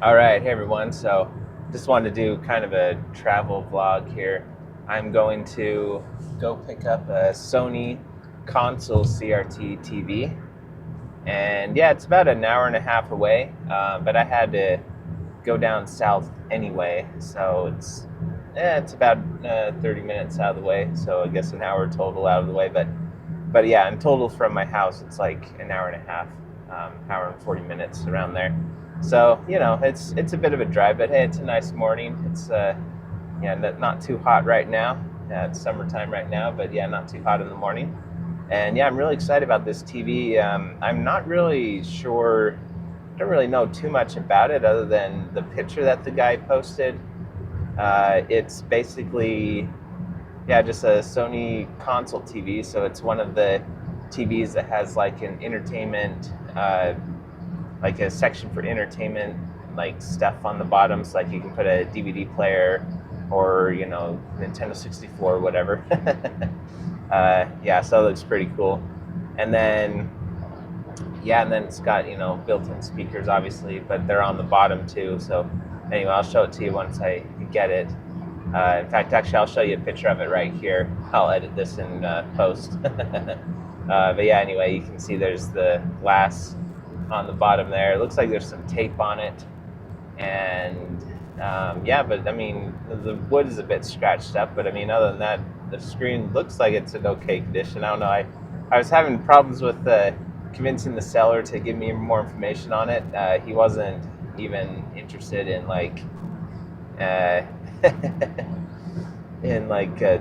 All right, hey everyone. So, just wanted to do kind of a travel vlog here. I'm going to go pick up a Sony console CRT TV, and yeah, it's about an hour and a half away. But I had to go down south anyway, so it's about 30 minutes out of the way. So I guess an hour total out of the way. But yeah, in total from my house, it's like an hour and a half, hour and 40 minutes around there. So it's a bit of a drive, but hey, it's a nice morning. It's not too hot right now. It's summertime right now, but yeah, not too hot in the morning. And yeah, I'm really excited about this TV. I'm not really sure. Don't really know too much about it other than the picture that the guy posted. It's basically just a Sony console TV. So it's one of the TVs that has like an entertainment. Like a section for entertainment, like stuff on the bottom, so like you can put a DVD player or Nintendo 64 or whatever. So it looks pretty cool. And then it's got built-in speakers obviously, but they're on the bottom too. So anyway, I'll show it to you once I get it. In fact, actually, I'll show you a picture of it right here. I'll edit this in post. But yeah, anyway, you can see there's the glass on the bottom there. It looks like there's some tape on it, and but I mean the wood is a bit scratched up, but I mean other than that, the screen looks like it's in okay condition. I don't know, I was having problems with convincing the seller to give me more information on it. He wasn't even interested in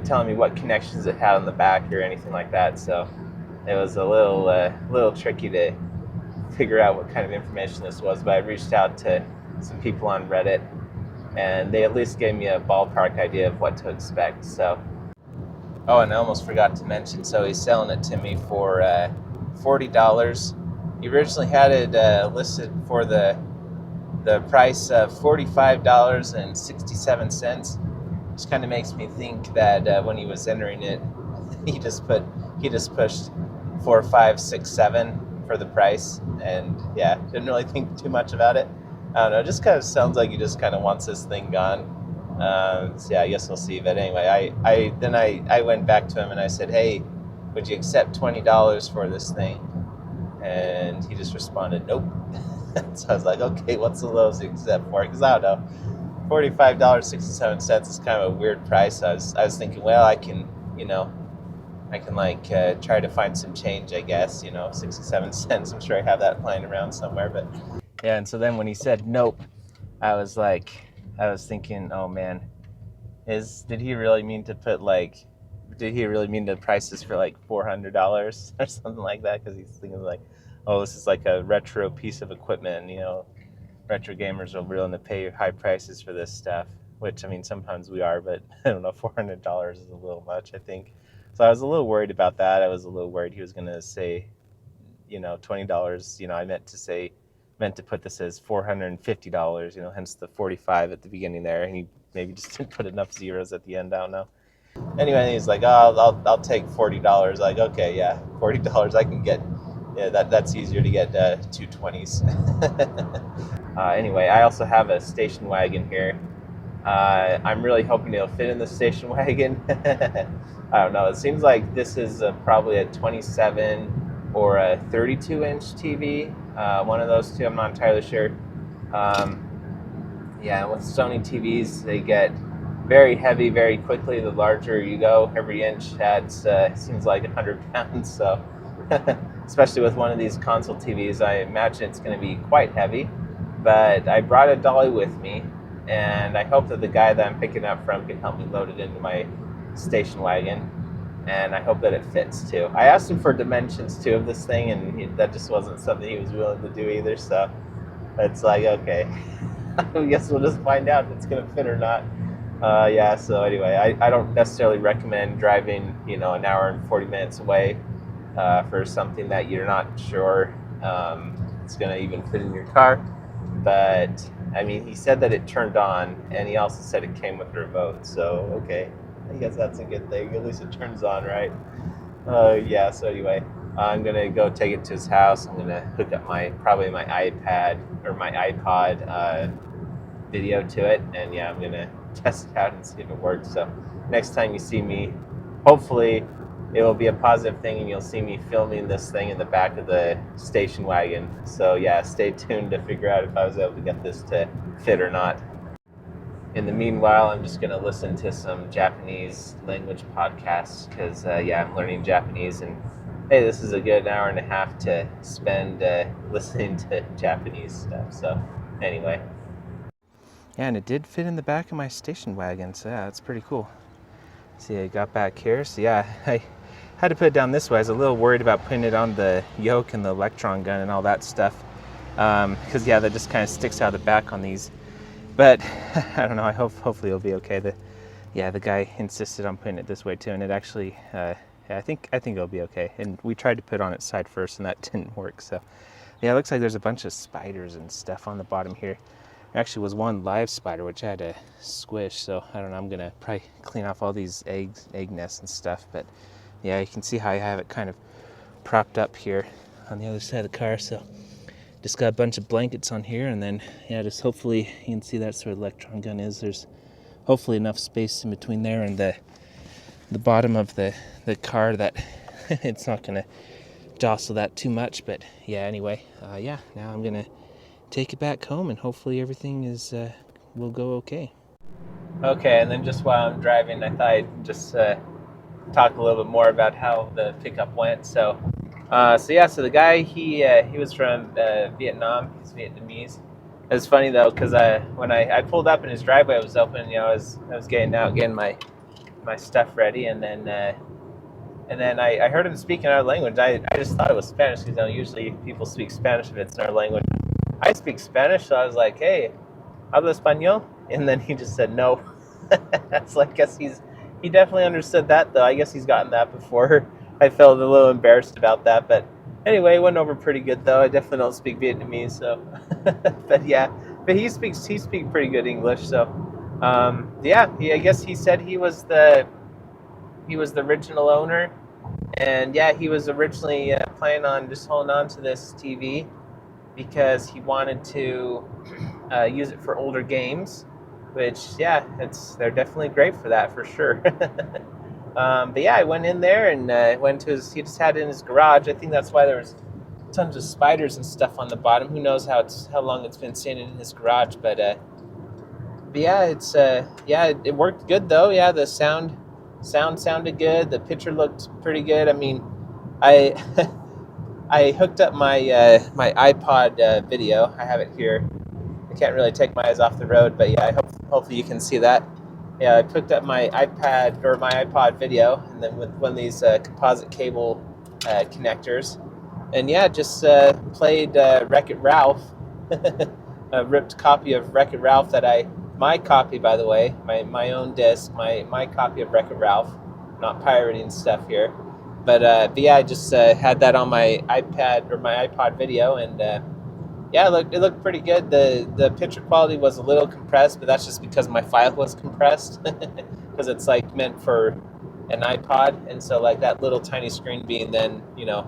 telling me what connections it had on the back or anything like that, so it was a little tricky to figure out what kind of information this was. But I reached out to some people on Reddit, and they at least gave me a ballpark idea of what to expect. So, oh, and I almost forgot to mention, so he's selling it to me for $40. He originally had it listed for the price of $45.67, which kind of makes me think that when he was entering it, he just pushed 4, 5, 6, 7 for the price, and yeah, didn't really think too much about it. I don't know, it just kind of sounds like he just kind of wants this thing gone. So yeah, I guess we'll see. But anyway, I went back to him and I said, hey, would you accept $20 for this thing? And he just responded, nope. So I was like, okay, what's the lowest you accept for it? Because I don't know, $45.67 is kind of a weird price. I was thinking, well, I can try to find some change, I guess, 67 cents. I'm sure I have that lying around somewhere. But yeah, and so then when he said nope, I was thinking, oh man, did he really mean to price this for like $400 or something like that? Because he's thinking like, oh, this is like a retro piece of equipment, retro gamers are willing to pay high prices for this stuff, which I mean, sometimes we are, but I don't know, $400 is a little much, I think. So I was a little worried about that. I was a little worried he was going to say, $20. I meant to put this as $450, hence the 45 at the beginning there. And he maybe just didn't put enough zeros at the end. I don't know. Anyway, he's like, oh, I'll take $40. Like, okay, yeah, $40 I can get. Yeah, that's easier to get 2 20s. Anyway, I also have a station wagon here. I'm really hoping it'll fit in the station wagon. I don't know. It seems like this is probably a 27 or a 32-inch TV. One of those two. I'm not entirely sure. With Sony TVs, they get very heavy very quickly. The larger you go, every inch adds seems like 100 pounds. So, especially with one of these console TVs, I imagine it's going to be quite heavy. But I brought a Dolly with me, and I hope that the guy that I'm picking up from can help me load it into my station wagon, and I hope that it fits too. I asked him for dimensions too of this thing, and that just wasn't something he was willing to do either, so it's like, okay, I guess we'll just find out if it's going to fit or not. So anyway, I don't necessarily recommend driving, an hour and 40 minutes away for something that you're not sure it's going to even fit in your car. But I mean, he said that it turned on, and he also said it came with a remote. So okay, I guess that's a good thing. At least it turns on, right? So anyway, I'm gonna go take it to his house. I'm gonna hook up probably my iPad or my iPod video to it, and yeah, I'm gonna test it out and see if it works. So next time you see me, hopefully it will be a positive thing, and you'll see me filming this thing in the back of the station wagon. So yeah, stay tuned to figure out if I was able to get this to fit or not. In the meanwhile, I'm just gonna listen to some Japanese language podcasts because yeah, I'm learning Japanese, and hey, this is a good hour and a half to spend listening to Japanese stuff. So anyway. Yeah, and it did fit in the back of my station wagon, so yeah, that's pretty cool. See, I got back here, so yeah, I had to put it down this way. I was a little worried about putting it on the yoke and the electron gun and all that stuff, because yeah, that just kind of sticks out the back on these. But I don't know, hopefully it'll be okay. The guy insisted on putting it this way too, and it actually, yeah, I think it'll be okay. And we tried to put it on its side first, and that didn't work. So yeah, it looks like there's a bunch of spiders and stuff on the bottom here. There actually was one live spider which I had to squish, so I don't know, I'm gonna probably clean off all these egg nests and stuff. But yeah, you can see how I have it kind of propped up here on the other side of the car. So just got a bunch of blankets on here, and then yeah, just hopefully you can see that's where the electron gun is. There's hopefully enough space in between there and the bottom of the car that it's not gonna jostle that too much. But yeah, anyway, yeah, now I'm gonna take it back home, and hopefully everything will go okay. Okay, and then just while I'm driving, I thought I'd just talk a little bit more about how the pickup went. So the guy, he was from Vietnam. He's Vietnamese. It was funny though, because when I pulled up and his driveway was open, you know, I was getting my stuff ready, and then I heard him speak in our language. I just thought it was Spanish, because, you know, usually people speak Spanish if it's in our language. I speak Spanish, so I was like, hey, habla español? And then he just said no. That's like, I guess he definitely understood that, though. I guess he's gotten that before. I felt a little embarrassed about that, but anyway, it went over pretty good, though. I definitely don't speak Vietnamese, so. But yeah, but he speaks pretty good English, so. Yeah, I guess he said he was the original owner, and yeah, he was originally planning on just holding on to this TV because he wanted to use it for older games, which, yeah, they're definitely great for that, for sure. But yeah, I went in there and he just had it in his garage. I think that's why there was tons of spiders and stuff on the bottom. Who knows how long it's been sitting in his garage, but yeah, it worked good though. Yeah, the sound sounded good. The picture looked pretty good. I mean, I I hooked up my my iPod video. I have it here. I can't really take my eyes off the road, but yeah, hopefully you can see that. Yeah, I hooked up my iPad or my iPod video, and then with one of these composite cable connectors, and yeah, just played Wreck-It Ralph, a ripped copy of Wreck-It Ralph my copy, by the way, my own disc, my copy of Wreck-It Ralph, not pirating stuff here. But yeah, I just had that on my iPad or my iPod video, and yeah, it looked pretty good. The picture quality was a little compressed, but that's just because my file was compressed, because it's like meant for an iPod, and so like that little tiny screen being then, you know,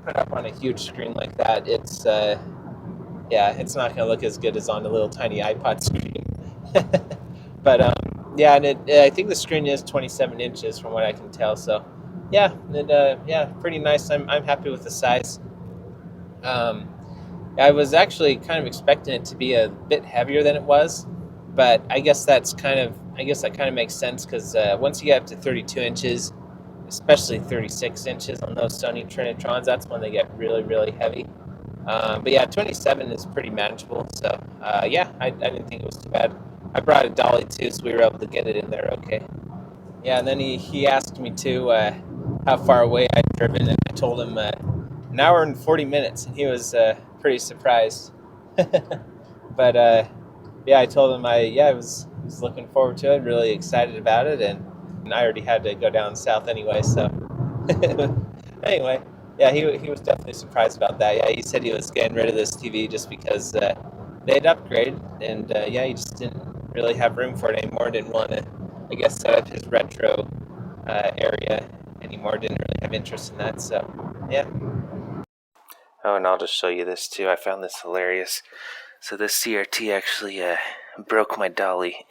put up on a huge screen like that, it's yeah, it's not gonna look as good as on a little tiny iPod screen. But yeah, and I think the screen is 27 inches from what I can tell. So yeah, yeah, pretty nice. I'm happy with the size. I was actually kind of expecting it to be a bit heavier than it was, but I guess that kind of makes sense, because once you get up to 32 inches, especially 36 inches on those Sony Trinitrons, that's when they get really, really heavy. But yeah, 27 is pretty manageable. So yeah, I didn't think it was too bad. I brought a Dolly too, so we were able to get it in there okay. Yeah, and then he asked me too how far away I'd driven, and I told him an hour and 40 minutes, and he was pretty surprised. But yeah, I told him I was looking forward to it, really excited about it, and I already had to go down south anyway, so anyway, yeah, he was definitely surprised about that. Yeah, he said he was getting rid of this TV just because they had upgraded, and yeah, he just didn't really have room for it anymore. Didn't want to, I guess, set up his retro area anymore. Didn't really have interest in that, so yeah. Oh, and I'll just show you this too. I found this hilarious. So this CRT actually broke my Dolly.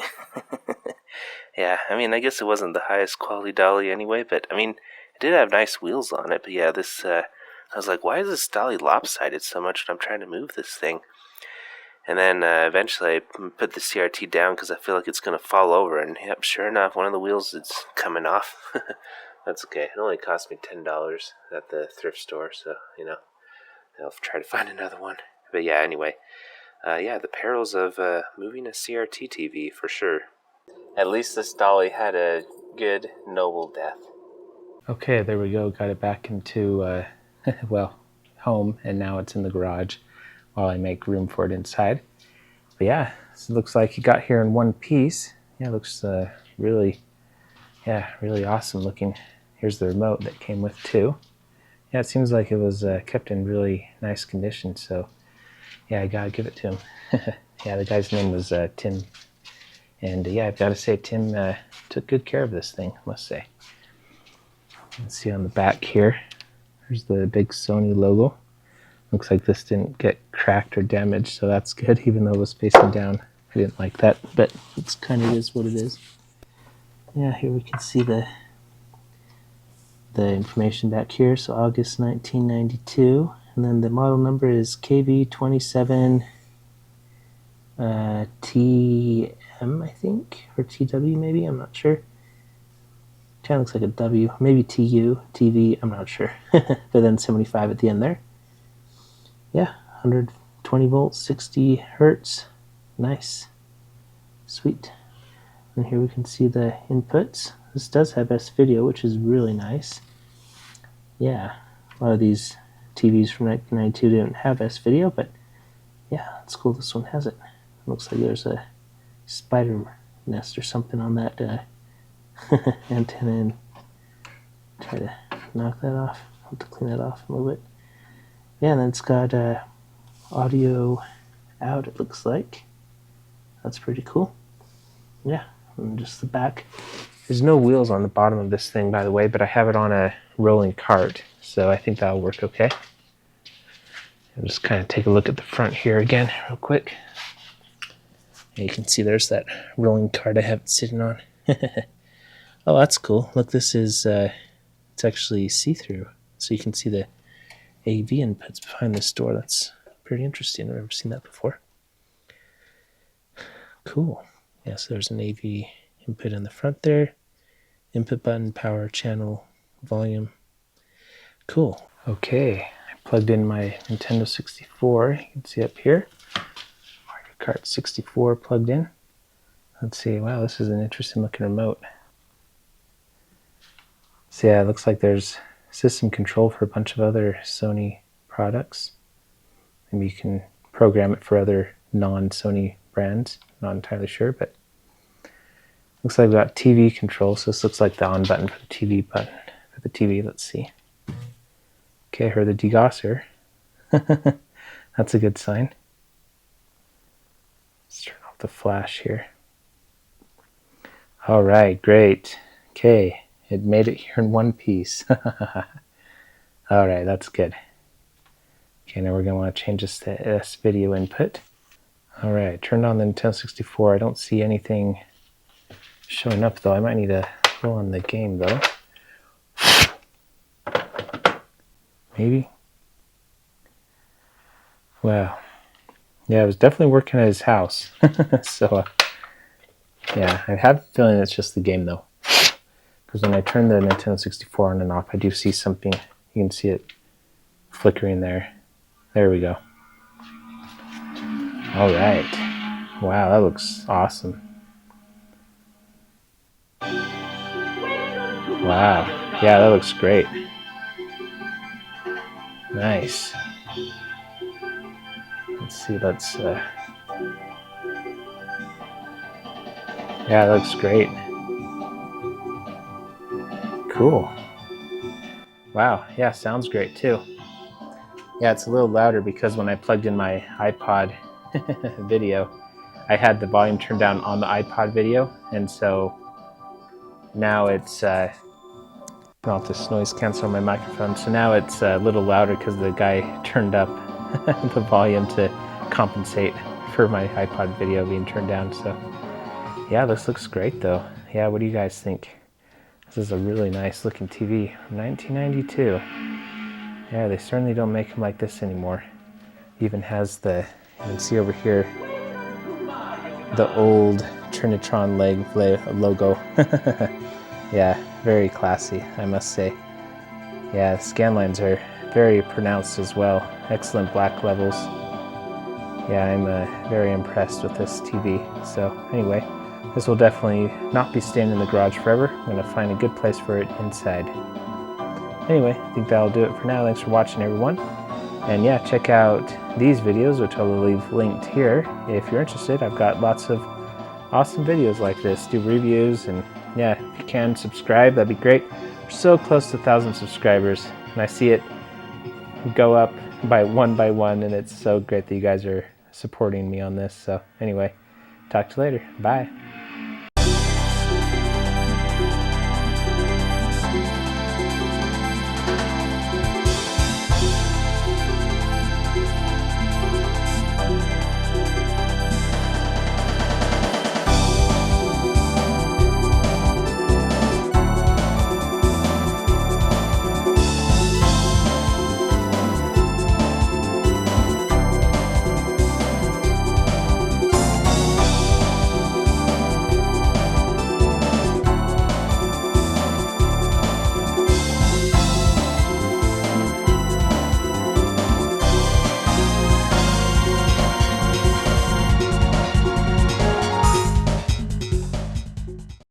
Yeah, I mean, I guess it wasn't the highest quality Dolly anyway, but I mean, it did have nice wheels on it. But yeah, I was like, why is this Dolly lopsided so much when I'm trying to move this thing? And then eventually I put the CRT down because I feel like it's going to fall over. And yep, sure enough, one of the wheels is coming off. That's okay. It only cost me $10 at the thrift store, so, you know, I'll try to find another one. But yeah, anyway. Yeah, the perils of moving a CRT TV, for sure. At least this Dolly had a good, noble death. Okay, there we go. Got it back into, well, home, and now it's in the garage while I make room for it inside. But yeah, so it looks like it got here in one piece. Yeah, it looks really awesome looking. Here's the remote that came with too. Yeah, it seems like it was kept in really nice condition, so yeah, I gotta give it to him. Yeah, the guy's name was Tim. And yeah, I've got to say, Tim took good care of this thing, I must say. Let's see on the back here. There's the big Sony logo. Looks like this didn't get cracked or damaged, so that's good, even though it was facing down. I didn't like that, but it's kind of is what it is. Yeah, here we can see the information back here. So August 1992, and then the model number is KV-27TW, I think, or TW maybe, I'm not sure. Kind of looks like a W, maybe TU, TV, I'm not sure. But then 75 at the end there. Yeah, 120 volts, 60 hertz. Nice. Sweet. And here we can see the inputs. This does have S-video, which is really nice. Yeah, a lot of these TVs from 1992 didn't have S-video, but yeah, it's cool this one has it. It looks like there's a spider nest or something on that antenna, and try to knock that off. I'll have to clean that off a little bit. Yeah, and then it's got audio out, it looks like. That's pretty cool. Yeah, and just the back. There's no wheels on the bottom of this thing, by the way, but I have it on a rolling cart, so I think that'll work okay. I'll just kind of take a look at the front here again real quick. And you can see there's that rolling cart I have it sitting on. Oh, that's cool. Look, this is, it's actually see-through, so you can see the AV inputs behind this door. That's pretty interesting. I've never seen that before. Cool. Yeah, so there's an AV input in the front there. Input button, power, channel, volume. Cool. Okay, I plugged in my Nintendo 64. You can see up here. Mario Kart 64 plugged in. Let's see. Wow, this is an interesting looking remote. So yeah, it looks like there's system control for a bunch of other Sony products. Maybe you can program it for other non-Sony brands. Not entirely sure, but looks like we've got TV control. So this looks like the on button for the TV button for the TV. Let's see. Okay, I heard the degausser. That's a good sign. Let's turn off the flash here. All right, great. Okay, it made it here in one piece. All right, that's good. Okay, now we're going to want to change this to S-video input. All right, turned on the Nintendo 64. I don't see anything showing up, though. I might need to go on the game, though. Maybe. Wow. Yeah, I was definitely working at his house. So, yeah, I have a feeling it's just the game, though. Because when I turn the Nintendo 64 on and off, I do see something. You can see it flickering there. There we go. All right. Wow, that looks awesome. Wow. Yeah, that looks great. Nice. Let's see, yeah, that looks great. Cool. Wow, yeah, sounds great too. Yeah, it's a little louder because when I plugged in my iPod video, I had the volume turned down on the iPod video, and so now it's, I'll have to noise cancel my microphone, so now it's a little louder because the guy turned up the volume to compensate for my iPod video being turned down. So yeah, this looks great though. Yeah, what do you guys think? This is a really nice looking TV from 1992. Yeah, they certainly don't make them like this anymore. Even has the, you can see over here, the old Trinitron logo. Yeah, very classy, I must say. Yeah, the scan lines are very pronounced as well. Excellent black levels. Yeah, I'm very impressed with this TV. So anyway, this will definitely not be staying in the garage forever. I'm going to find a good place for it inside. Anyway, I think that'll do it for now. Thanks for watching, everyone. And yeah, check out these videos, which I will leave linked here. If you're interested, I've got lots of awesome videos like this. Do reviews, and yeah, if you can subscribe, that'd be great. We're so close to 1,000 subscribers, and I see it go up by one, and it's so great that you guys are supporting me on this. So anyway, talk to you later. Bye.